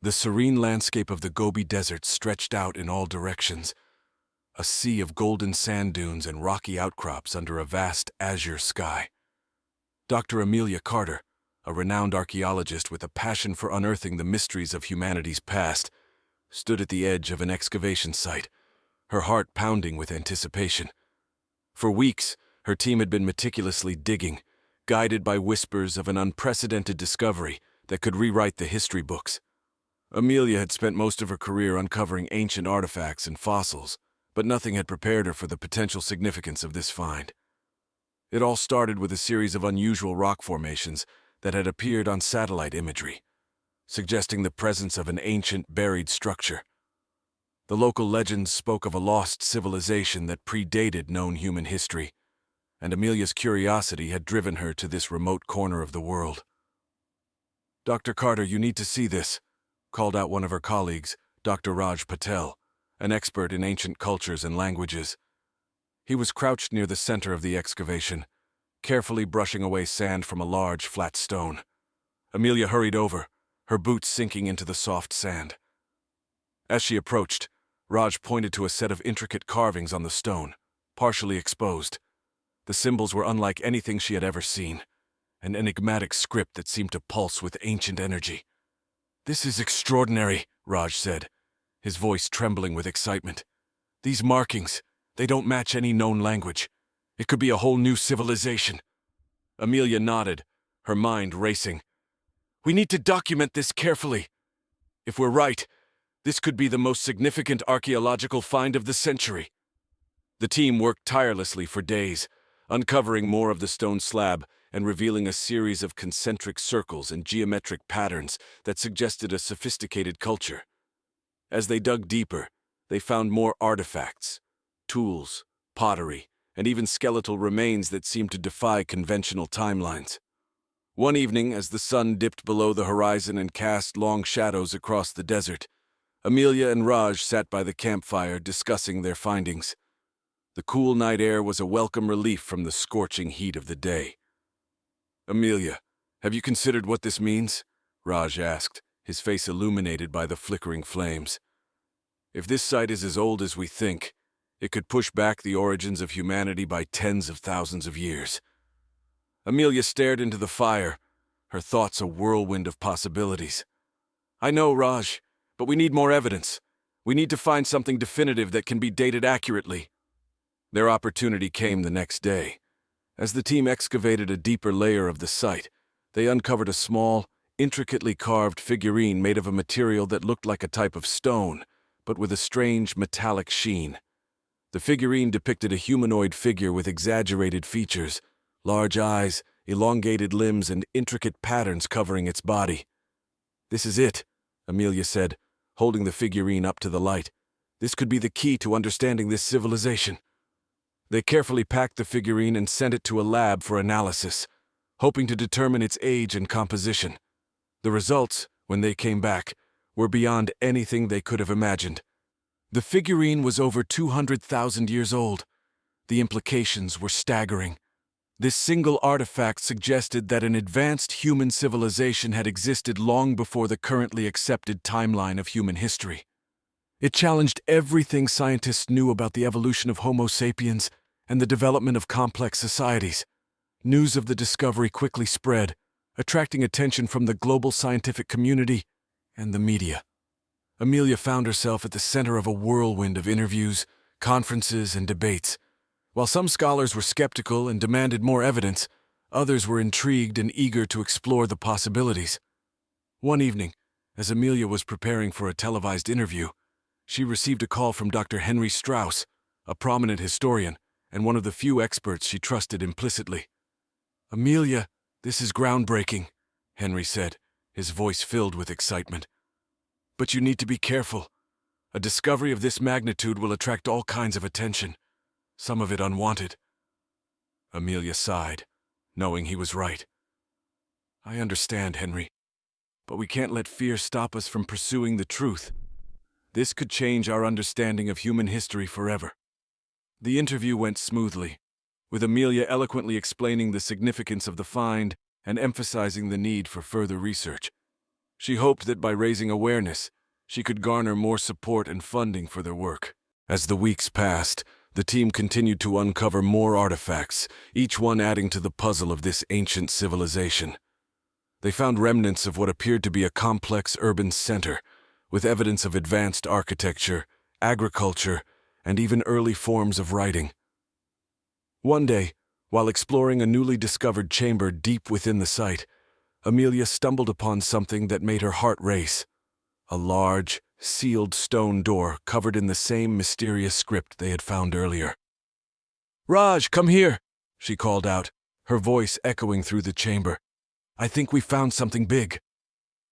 The serene landscape of the Gobi Desert stretched out in all directions, a sea of golden sand dunes and rocky outcrops under a vast azure sky. Dr. Amelia Carter, a renowned archaeologist with a passion for unearthing the mysteries of humanity's past, stood at the edge of an excavation site, her heart pounding with anticipation. For weeks, her team had been meticulously digging, guided by whispers of an unprecedented discovery that could rewrite the history books. Amelia had spent most of her career uncovering ancient artifacts and fossils, but nothing had prepared her for the potential significance of this find. It all started with a series of unusual rock formations that had appeared on satellite imagery, suggesting the presence of an ancient buried structure. The local legends spoke of a lost civilization that predated known human history, and Amelia's curiosity had driven her to this remote corner of the world. "Dr. Carter, you need to see this," called out one of her colleagues, Dr. Raj Patel, an expert in ancient cultures and languages. He was crouched near the center of the excavation, carefully brushing away sand from a large, flat stone. Amelia hurried over, her boots sinking into the soft sand. As she approached, Raj pointed to a set of intricate carvings on the stone, partially exposed. The symbols were unlike anything she had ever seen, an enigmatic script that seemed to pulse with ancient energy. "This is extraordinary," Raj said, his voice trembling with excitement. "These markings, they don't match any known language. It could be a whole new civilization." Amelia nodded, her mind racing. "We need to document this carefully. If we're right, this could be the most significant archaeological find of the century." The team worked tirelessly for days, uncovering more of the stone slab and revealing a series of concentric circles and geometric patterns that suggested a sophisticated culture. As they dug deeper, they found more artifacts, tools, pottery, and even skeletal remains that seemed to defy conventional timelines. One evening, as the sun dipped below the horizon and cast long shadows across the desert, Amelia and Raj sat by the campfire discussing their findings. The cool night air was a welcome relief from the scorching heat of the day. "Amelia, have you considered what this means?" Raj asked, his face illuminated by the flickering flames. "If this site is as old as we think, it could push back the origins of humanity by tens of thousands of years." Amelia stared into the fire, her thoughts a whirlwind of possibilities. "I know, Raj, but we need more evidence. We need to find something definitive that can be dated accurately." Their opportunity came the next day. As the team excavated a deeper layer of the site, they uncovered a small, intricately carved figurine made of a material that looked like a type of stone, but with a strange metallic sheen. The figurine depicted a humanoid figure with exaggerated features, large eyes, elongated limbs, and intricate patterns covering its body. "This is it," Amelia said, holding the figurine up to the light. "This could be the key to understanding this civilization." They carefully packed the figurine and sent it to a lab for analysis, hoping to determine its age and composition. The results, when they came back, were beyond anything they could have imagined. The figurine was over 200,000 years old. The implications were staggering. This single artifact suggested that an advanced human civilization had existed long before the currently accepted timeline of human history. It challenged everything scientists knew about the evolution of Homo sapiens and the development of complex societies. News of the discovery quickly spread, attracting attention from the global scientific community and the media. Amelia found herself at the center of a whirlwind of interviews, conferences, and debates. While some scholars were skeptical and demanded more evidence, others were intrigued and eager to explore the possibilities. One evening, as Amelia was preparing for a televised interview, she received a call from Dr. Henry Strauss, a prominent historian and one of the few experts she trusted implicitly. "Amelia, this is groundbreaking," Henry said, his voice filled with excitement. "But you need to be careful. A discovery of this magnitude will attract all kinds of attention, some of it unwanted." Amelia sighed, knowing he was right. "I understand, Henry, but we can't let fear stop us from pursuing the truth. This could change our understanding of human history forever." The interview went smoothly, with Amelia eloquently explaining the significance of the find and emphasizing the need for further research. She hoped that by raising awareness, she could garner more support and funding for their work. As the weeks passed, the team continued to uncover more artifacts, each one adding to the puzzle of this ancient civilization. They found remnants of what appeared to be a complex urban center, with evidence of advanced architecture, agriculture, and even early forms of writing. One day, while exploring a newly discovered chamber deep within the site, Amelia stumbled upon something that made her heart race. A large, sealed stone door covered in the same mysterious script they had found earlier. "Raj, come here," she called out, her voice echoing through the chamber. "I think we found something big."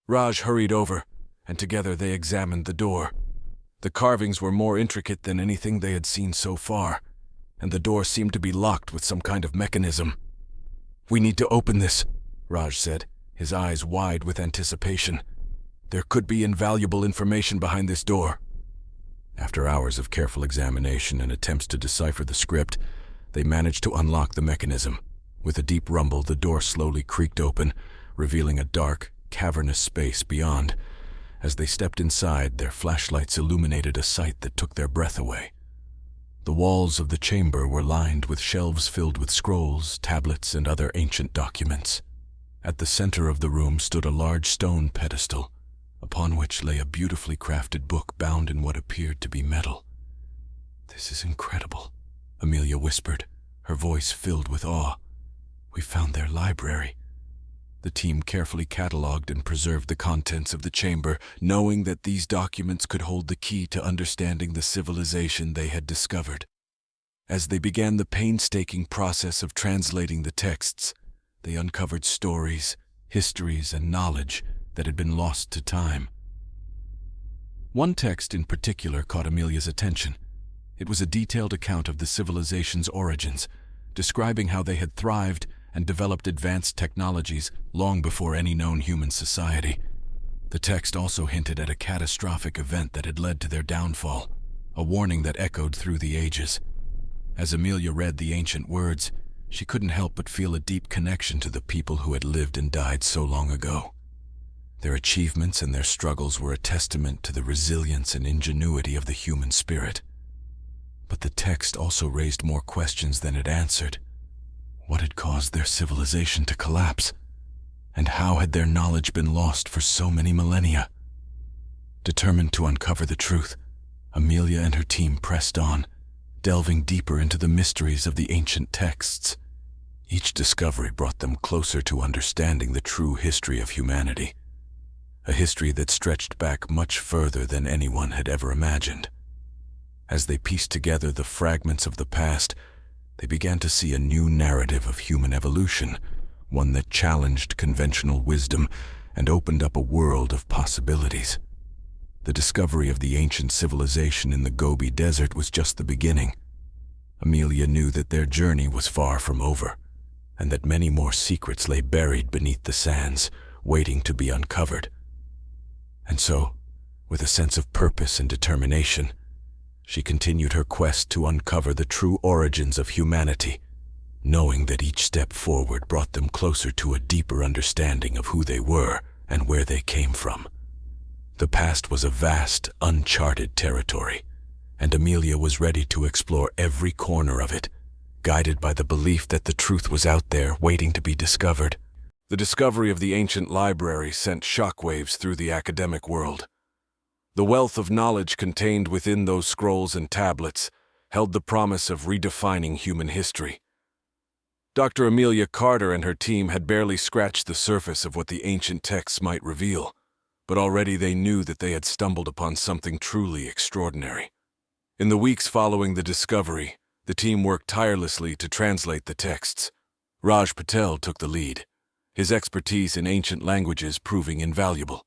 Raj hurried over, and together they examined the door. The carvings were more intricate than anything they had seen so far, and the door seemed to be locked with some kind of mechanism. "We need to open this," Raj said, his eyes wide with anticipation. "There could be invaluable information behind this door." After hours of careful examination and attempts to decipher the script, they managed to unlock the mechanism. With a deep rumble, the door slowly creaked open, revealing a dark, cavernous space beyond. As they stepped inside, their flashlights illuminated a sight that took their breath away. The walls of the chamber were lined with shelves filled with scrolls, tablets, and other ancient documents. At the center of the room stood a large stone pedestal, upon which lay a beautifully crafted book bound in what appeared to be metal. "This is incredible," Amelia whispered, her voice filled with awe. "We found their library." The team carefully cataloged and preserved the contents of the chamber, knowing that these documents could hold the key to understanding the civilization they had discovered. As they began the painstaking process of translating the texts, they uncovered stories, histories, and knowledge that had been lost to time. One text in particular caught Amelia's attention. It was a detailed account of the civilization's origins, describing how they had thrived and developed advanced technologies long before any known human society. The text also hinted at a catastrophic event that had led to their downfall, a warning that echoed through the ages. As Amelia read the ancient words, she couldn't help but feel a deep connection to the people who had lived and died so long ago. Their achievements and their struggles were a testament to the resilience and ingenuity of the human spirit. But the text also raised more questions than it answered. What had caused their civilization to collapse? And how had their knowledge been lost for so many millennia? Determined to uncover the truth, Amelia and her team pressed on, delving deeper into the mysteries of the ancient texts. Each discovery brought them closer to understanding the true history of humanity, a history that stretched back much further than anyone had ever imagined. As they pieced together the fragments of the past, they began to see a new narrative of human evolution, one that challenged conventional wisdom and opened up a world of possibilities. The discovery of the ancient civilization in the Gobi Desert was just the beginning. Amelia knew that their journey was far from over, and that many more secrets lay buried beneath the sands, waiting to be uncovered. And so, with a sense of purpose and determination, she continued her quest to uncover the true origins of humanity, knowing that each step forward brought them closer to a deeper understanding of who they were and where they came from. The past was a vast, uncharted territory, and Amelia was ready to explore every corner of it, guided by the belief that the truth was out there waiting to be discovered. The discovery of the ancient library sent shockwaves through the academic world. The wealth of knowledge contained within those scrolls and tablets held the promise of redefining human history. Dr. Amelia Carter and her team had barely scratched the surface of what the ancient texts might reveal, but already they knew that they had stumbled upon something truly extraordinary. In the weeks following the discovery, the team worked tirelessly to translate the texts. Raj Patel took the lead, his expertise in ancient languages proving invaluable.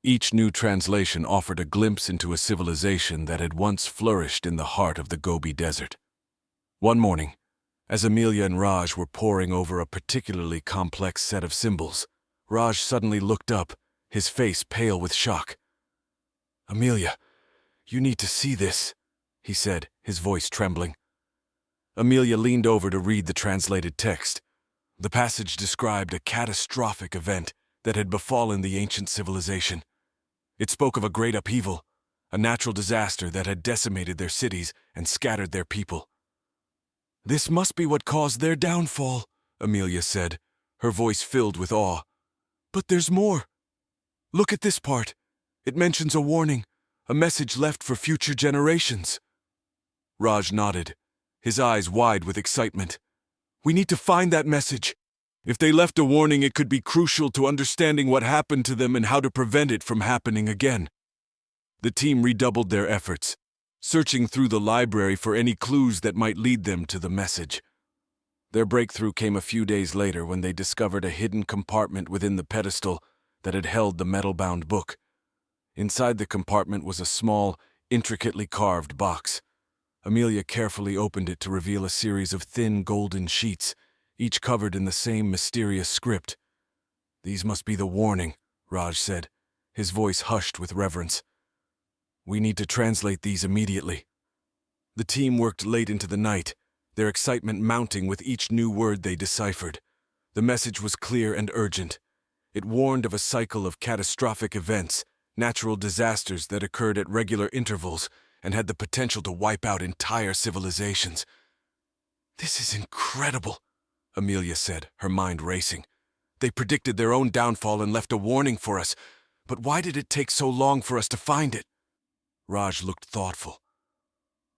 Each new translation offered a glimpse into a civilization that had once flourished in the heart of the Gobi Desert. One morning, as Amelia and Raj were poring over a particularly complex set of symbols, Raj suddenly looked up, his face pale with shock. "Amelia, you need to see this," he said, his voice trembling. Amelia leaned over to read the translated text. The passage described a catastrophic event that had befallen the ancient civilization. It spoke of a great upheaval, a natural disaster that had decimated their cities and scattered their people. "This must be what caused their downfall," Amelia said, her voice filled with awe. "But there's more. Look at this part. It mentions a warning, a message left for future generations." Raj nodded, his eyes wide with excitement. "We need to find that message. If they left a warning, it could be crucial to understanding what happened to them and how to prevent it from happening again." The team redoubled their efforts, searching through the library for any clues that might lead them to the message. Their breakthrough came a few days later when they discovered a hidden compartment within the pedestal that had held the metal-bound book. Inside the compartment was a small, intricately carved box. Amelia carefully opened it to reveal a series of thin golden sheets, each covered in the same mysterious script. "These must be the warning," Raj said, his voice hushed with reverence. "We need to translate these immediately." The team worked late into the night, their excitement mounting with each new word they deciphered. The message was clear and urgent. It warned of a cycle of catastrophic events, natural disasters that occurred at regular intervals and had the potential to wipe out entire civilizations. "This is incredible," Amelia said, her mind racing. "They predicted their own downfall and left a warning for us, but why did it take so long for us to find it?" Raj looked thoughtful.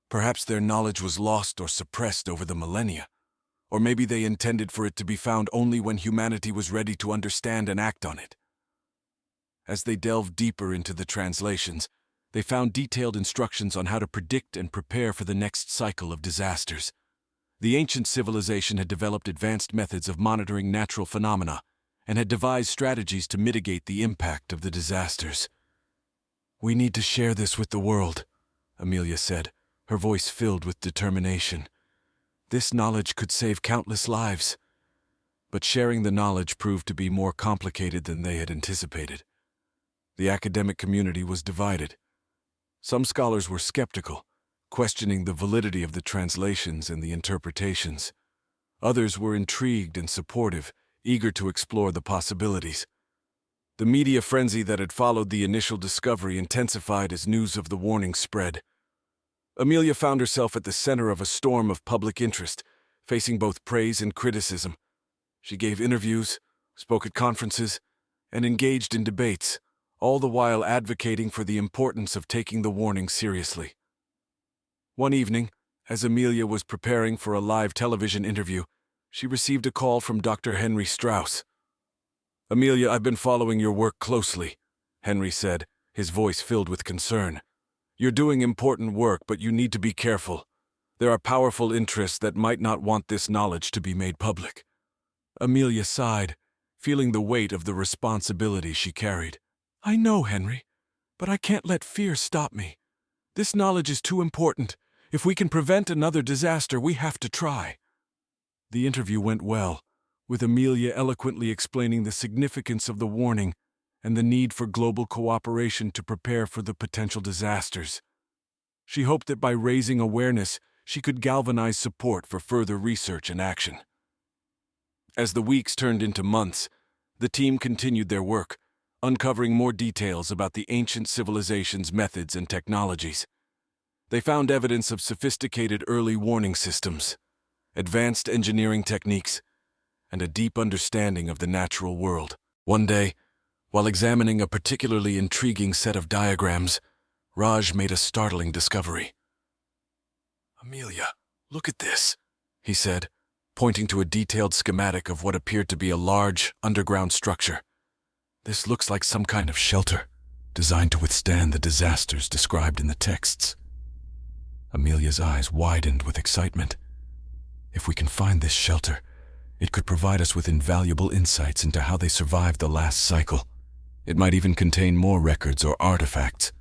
Perhaps their knowledge was lost or suppressed over the millennia, or maybe they intended for it to be found only when humanity was ready to understand and act on it. As they delved deeper into the translations, they found detailed instructions on how to predict and prepare for the next cycle of disasters. The ancient civilization had developed advanced methods of monitoring natural phenomena and had devised strategies to mitigate the impact of the disasters. "We need to share this with the world," Amelia said, her voice filled with determination. "This knowledge could save countless lives." But sharing the knowledge proved to be more complicated than they had anticipated. The academic community was divided. Some scholars were skeptical, questioning the validity of the translations and the interpretations. Others were intrigued and supportive, eager to explore the possibilities. The media frenzy that had followed the initial discovery intensified as news of the warning spread. Amelia found herself at the center of a storm of public interest, facing both praise and criticism. She gave interviews, spoke at conferences, and engaged in debates, all the while advocating for the importance of taking the warning seriously. One evening, as Amelia was preparing for a live television interview, she received a call from Dr. Henry Strauss. "Amelia, I've been following your work closely," Henry said, his voice filled with concern. "You're doing important work, but you need to be careful. There are powerful interests that might not want this knowledge to be made public." Amelia sighed, feeling the weight of the responsibility she carried. "I know, Henry, but I can't let fear stop me. This knowledge is too important. If we can prevent another disaster, we have to try." The interview went well, with Amelia eloquently explaining the significance of the warning and the need for global cooperation to prepare for the potential disasters. She hoped that by raising awareness, she could galvanize support for further research and action. As the weeks turned into months, the team continued their work, uncovering more details about the ancient civilization's methods and technologies. They found evidence of sophisticated early warning systems, advanced engineering techniques, and a deep understanding of the natural world. One day, while examining a particularly intriguing set of diagrams, Raj made a startling discovery. "Amelia, look at this," he said, pointing to a detailed schematic of what appeared to be a large, underground structure. "This looks like some kind of shelter, designed to withstand the disasters described in the texts." Amelia's eyes widened with excitement. "If we can find this shelter, it could provide us with invaluable insights into how they survived the last cycle. It might even contain more records or artifacts."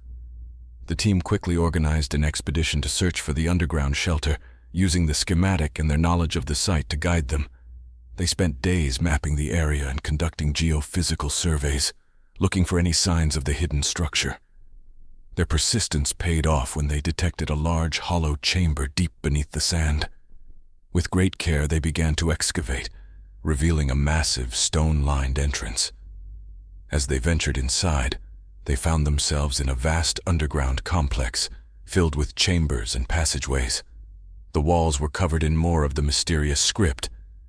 The team quickly organized an expedition to search for the underground shelter, using the schematic and their knowledge of the site to guide them. They spent days mapping the area and conducting geophysical surveys, looking for any signs of the hidden structure. Their persistence paid off when they detected a large, hollow chamber deep beneath the sand. With great care, they began to excavate, revealing a massive, stone-lined entrance. As they ventured inside, they found themselves in a vast underground complex filled with chambers and passageways. The walls were covered in more of the mysterious script,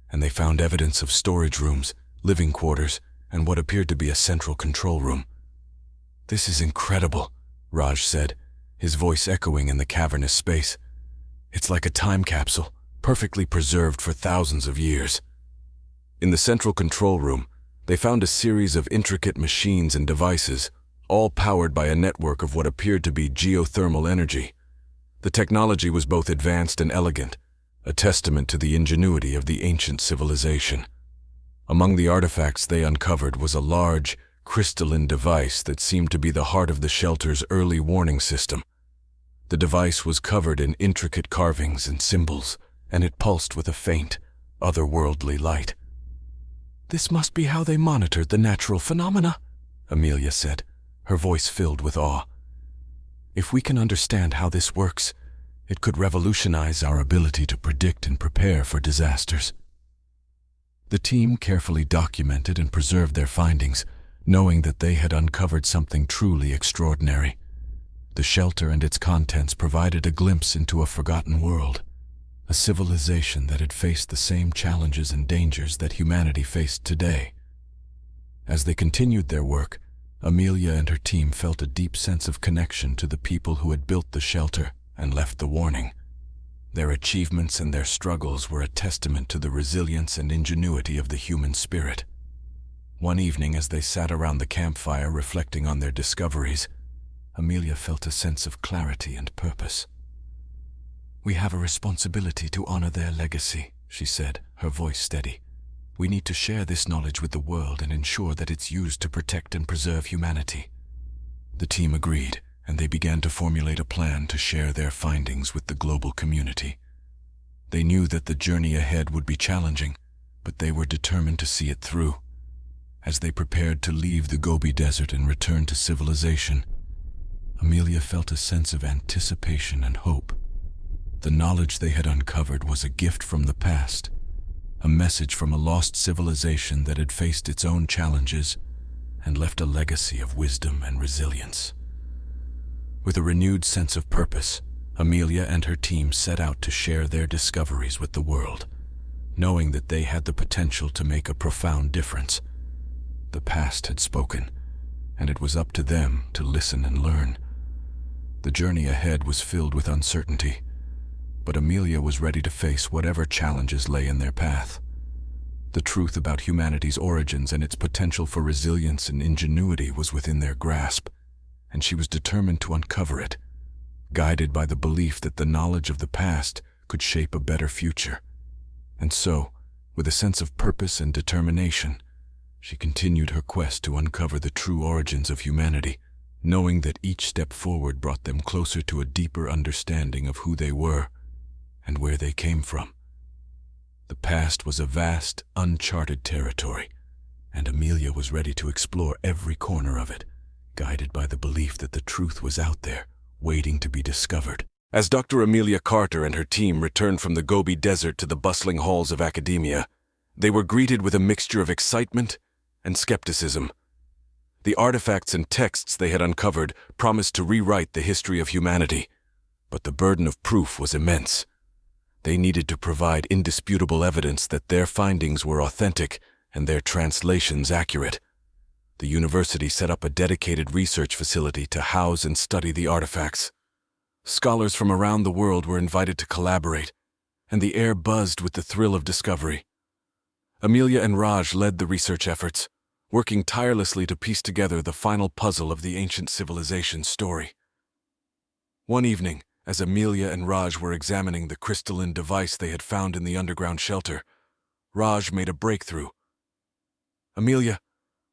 and they found evidence of storage rooms, living quarters, and what appeared to be a central control room. "This is incredible," Raj said, his voice echoing in the cavernous space. "It's like a time capsule, perfectly preserved for thousands of years." In the central control room, they found a series of intricate machines and devices, all powered by a network of what appeared to be geothermal energy. The technology was both advanced and elegant, a testament to the ingenuity of the ancient civilization. Among the artifacts they uncovered was a large, crystalline device that seemed to be the heart of the shelter's early warning system. The device was covered in intricate carvings and symbols, and it pulsed with a faint, otherworldly light. "This must be how they monitored the natural phenomena," Amelia said, her voice filled with awe. "If we can understand how this works, it could revolutionize our ability to predict and prepare for disasters." The team carefully documented and preserved their findings, knowing that they had uncovered something truly extraordinary. The shelter and its contents provided a glimpse into a forgotten world, a civilization that had faced the same challenges and dangers that humanity faced today. As they continued their work, Amelia and her team felt a deep sense of connection to the people who had built the shelter and left the warning. Their achievements and their struggles were a testament to the resilience and ingenuity of the human spirit. One evening, as they sat around the campfire reflecting on their discoveries, Amelia felt a sense of clarity and purpose. "We have a responsibility to honor their legacy," she said, her voice steady. "We need to share this knowledge with the world and ensure that it's used to protect and preserve humanity." The team agreed, and they began to formulate a plan to share their findings with the global community. They knew that the journey ahead would be challenging, but they were determined to see it through. As they prepared to leave the Gobi Desert and return to civilization, Amelia felt a sense of anticipation and hope. The knowledge they had uncovered was a gift from the past, a message from a lost civilization that had faced its own challenges and left a legacy of wisdom and resilience. With a renewed sense of purpose, Amelia and her team set out to share their discoveries with the world, knowing that they had the potential to make a profound difference. The past had spoken, and it was up to them to listen and learn. The journey ahead was filled with uncertainty, but Amelia was ready to face whatever challenges lay in their path. The truth about humanity's origins and its potential for resilience and ingenuity was within their grasp, and she was determined to uncover it, guided by the belief that the knowledge of the past could shape a better future. And so, with a sense of purpose and determination, she continued her quest to uncover the true origins of humanity, knowing that each step forward brought them closer to a deeper understanding of who they were and where they came from. The past was a vast, uncharted territory, and Amelia was ready to explore every corner of it, guided by the belief that the truth was out there, waiting to be discovered. As Dr. Amelia Carter and her team returned from the Gobi Desert to the bustling halls of academia, they were greeted with a mixture of excitement and skepticism. The artifacts and texts they had uncovered promised to rewrite the history of humanity, but the burden of proof was immense. They needed to provide indisputable evidence that their findings were authentic and their translations accurate. The university set up a dedicated research facility to house and study the artifacts. Scholars from around the world were invited to collaborate, and the air buzzed with the thrill of discovery. Amelia and Raj led the research efforts, working tirelessly to piece together the final puzzle of the ancient civilization's story. One evening, as Amelia and Raj were examining the crystalline device they had found in the underground shelter, Raj made a breakthrough. "Amelia,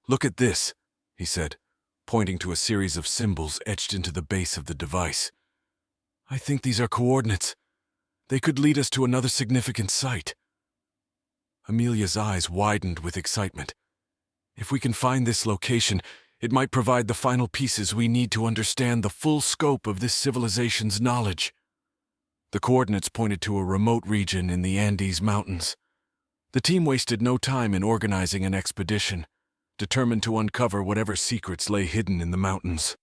look at this," he said, pointing to a series of symbols etched into the base of the device. "I think these are coordinates. They could lead us to another significant site." Amelia's eyes widened with excitement. "If we can find this location, it might provide the final pieces we need to understand the full scope of this civilization's knowledge." The coordinates pointed to a remote region in the Andes Mountains. The team wasted no time in organizing an expedition. determined to uncover whatever secrets lay hidden in the mountains.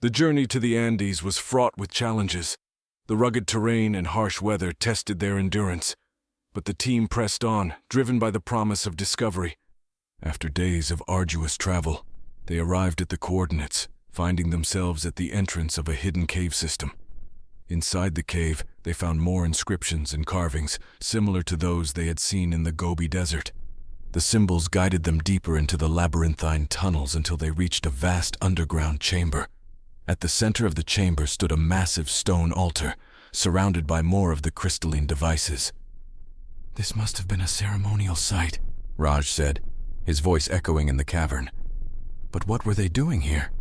The journey to the Andes was fraught with challenges. The rugged terrain and harsh weather tested their endurance, but the team pressed on, driven by the promise of discovery. After days of arduous travel, they arrived at the coordinates, finding themselves at the entrance of a hidden cave system. Inside the cave, they found more inscriptions and carvings, similar to those they had seen in the Gobi Desert. The symbols guided them deeper into the labyrinthine tunnels until they reached a vast underground chamber. At the center of the chamber stood a massive stone altar, surrounded by more of the crystalline devices. "This must have been a ceremonial site," Raj said, his voice echoing in the cavern. But what were they doing here?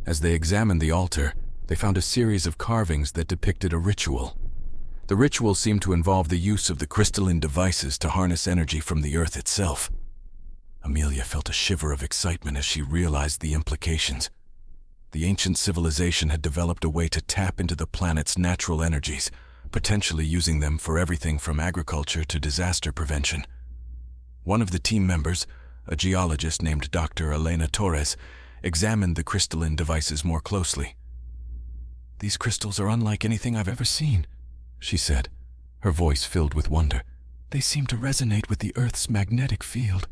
As they examined the altar, they found a series of carvings that depicted a ritual. The ritual seemed to involve the use of the crystalline devices to harness energy from the earth itself. Amelia felt a shiver of excitement as she realized the implications. The ancient civilization had developed a way to tap into the planet's natural energies, potentially using them for everything from agriculture to disaster prevention. One of the team members, a geologist named Dr. Elena Torres, examined the crystalline devices more closely. "These crystals are unlike anything I've ever seen," she said, her voice filled with wonder. "They seem to resonate with the Earth's magnetic field.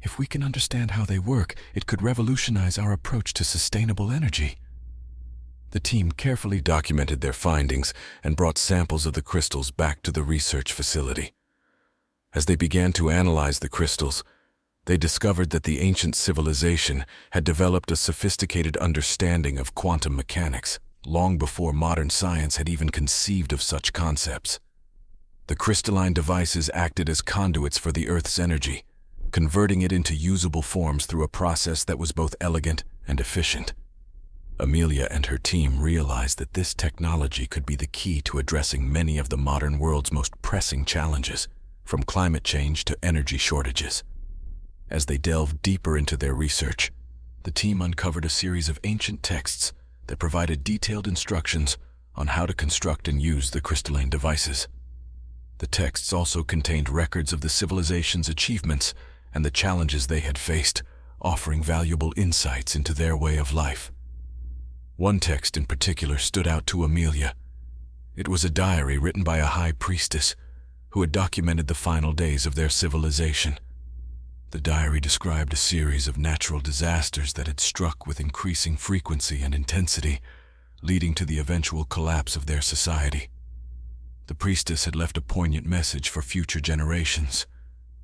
If we can understand how they work, it could revolutionize our approach to sustainable energy." The team carefully documented their findings and brought samples of the crystals back to the research facility. As they began to analyze the crystals, they discovered that the ancient civilization had developed a sophisticated understanding of quantum mechanics, long before modern science had even conceived of such concepts. The crystalline devices acted as conduits for the Earth's energy, converting it into usable forms through a process that was both elegant and efficient. Amelia and her team realized that this technology could be the key to addressing many of the modern world's most pressing challenges, from climate change to energy shortages. As they delved deeper into their research, the team uncovered a series of ancient texts that provided detailed instructions on how to construct and use the crystalline devices. The texts also contained records of the civilization's achievements and the challenges they had faced, offering valuable insights into their way of life. One text in particular stood out to Amelia. It was a diary written by a high priestess who had documented the final days of their civilization. The diary described a series of natural disasters that had struck with increasing frequency and intensity, leading to the eventual collapse of their society. The priestess had left a poignant message for future generations,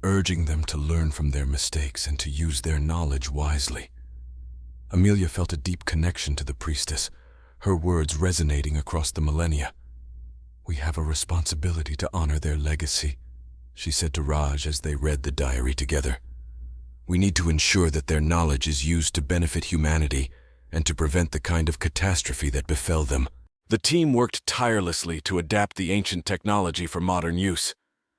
urging them to learn from their mistakes and to use their knowledge wisely. Amelia felt a deep connection to the priestess, her words resonating across the millennia. "We have a responsibility to honor their legacy," she said to Raj as they read the diary together. "We need to ensure that their knowledge is used to benefit humanity and to prevent the kind of catastrophe that befell them." The team worked tirelessly to adapt the ancient technology for modern use.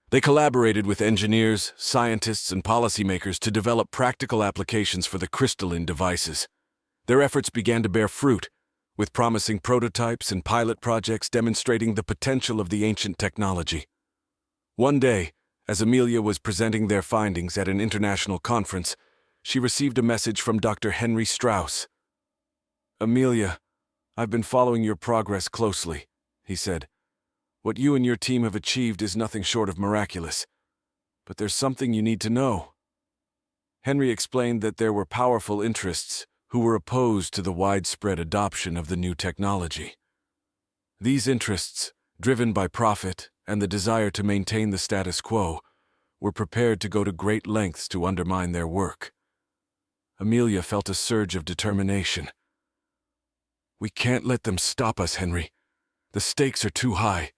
They collaborated with engineers, scientists, and policymakers to develop practical applications for the crystalline devices. Their efforts began to bear fruit, with promising prototypes and pilot projects demonstrating the potential of the ancient technology. One day, as Amelia was presenting their findings at an international conference, she received a message from Dr. Henry Strauss. "Amelia, I've been following your progress closely," he said. "What you and your team have achieved is nothing short of miraculous. But there's something you need to know." Henry explained that there were powerful interests who were opposed to the widespread adoption of the new technology. These interests, driven by profit and the desire to maintain the status quo, were prepared to go to great lengths to undermine their work. Amelia felt a surge of determination. "We can't let them stop us, Henry. The stakes are too high.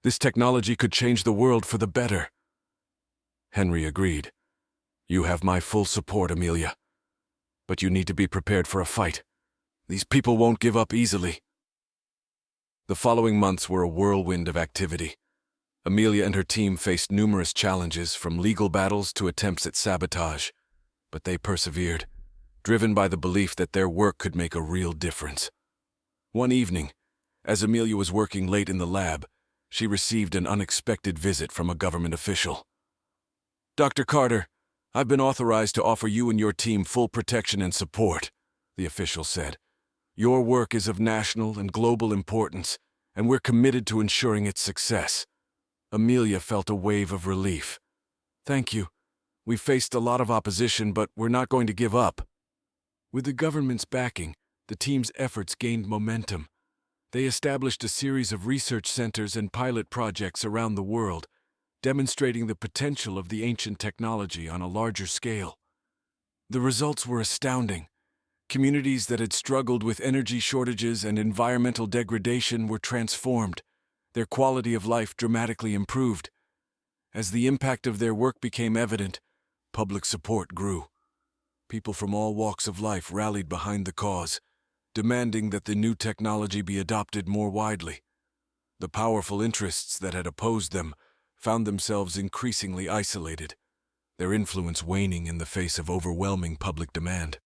This technology could change the world for the better." Henry agreed. "You have my full support, Amelia. But you need to be prepared for a fight. These people won't give up easily." The following months were a whirlwind of activity. Amelia and her team faced numerous challenges, from legal battles to attempts at sabotage. But they persevered, driven by the belief that their work could make a real difference. One evening, as Amelia was working late in the lab, she received an unexpected visit from a government official. "Dr. Carter, "I've been authorized to offer you and your team full protection and support," the official said. "Your work is of national and global importance, and we're committed to ensuring its success." Amelia felt a wave of relief. "Thank you. We've faced a lot of opposition, but we're not going to give up." With the government's backing, the team's efforts gained momentum. They established a series of research centers and pilot projects around the world, demonstrating the potential of the ancient technology on a larger scale. The results were astounding. Communities that had struggled with energy shortages and environmental degradation were transformed, their quality of life dramatically improved. As the impact of their work became evident, public support grew. People from all walks of life rallied behind the cause, demanding that the new technology be adopted more widely. The powerful interests that had opposed them found themselves increasingly isolated, their influence waning in the face of overwhelming public demand.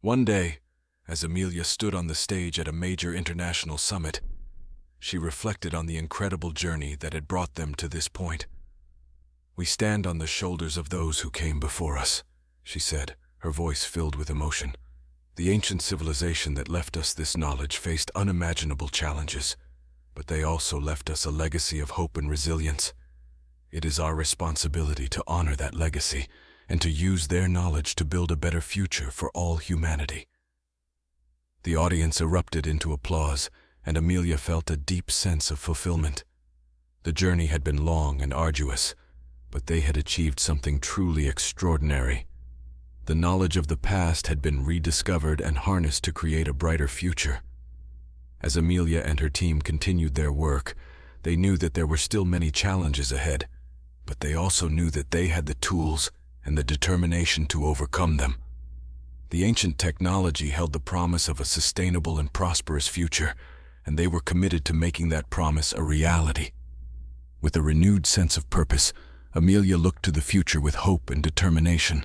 One day, as Amelia stood on the stage at a major international summit, she reflected on the incredible journey that had brought them to this point. "We stand on the shoulders of those who came before us," she said, her voice filled with emotion. "The ancient civilization that left us this knowledge faced unimaginable challenges, but they also left us a legacy of hope and resilience. It is our responsibility to honor that legacy and to use their knowledge to build a better future for all humanity." The audience erupted into applause, and Amelia felt a deep sense of fulfillment. The journey had been long and arduous, but they had achieved something truly extraordinary. The knowledge of the past had been rediscovered and harnessed to create a brighter future. As Amelia and her team continued their work, they knew that there were still many challenges ahead, but they also knew that they had the tools and the determination to overcome them. The ancient technology held the promise of a sustainable and prosperous future, and they were committed to making that promise a reality. With a renewed sense of purpose, Amelia looked to the future with hope and determination.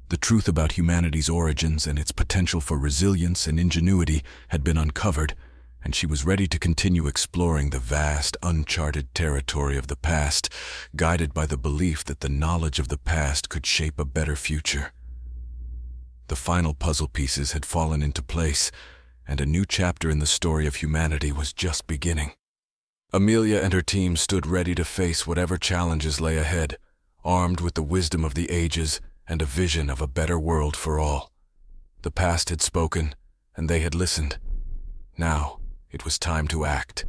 The truth about humanity's origins and its potential for resilience and ingenuity had been uncovered, and she was ready to continue exploring the vast, uncharted territory of the past, guided by the belief that the knowledge of the past could shape a better future. The final puzzle pieces had fallen into place, and a new chapter in the story of humanity was just beginning. Amelia and her team stood ready to face whatever challenges lay ahead, armed with the wisdom of the ages and a vision of a better world for all. The past had spoken, and they had listened. Now, it was time to act.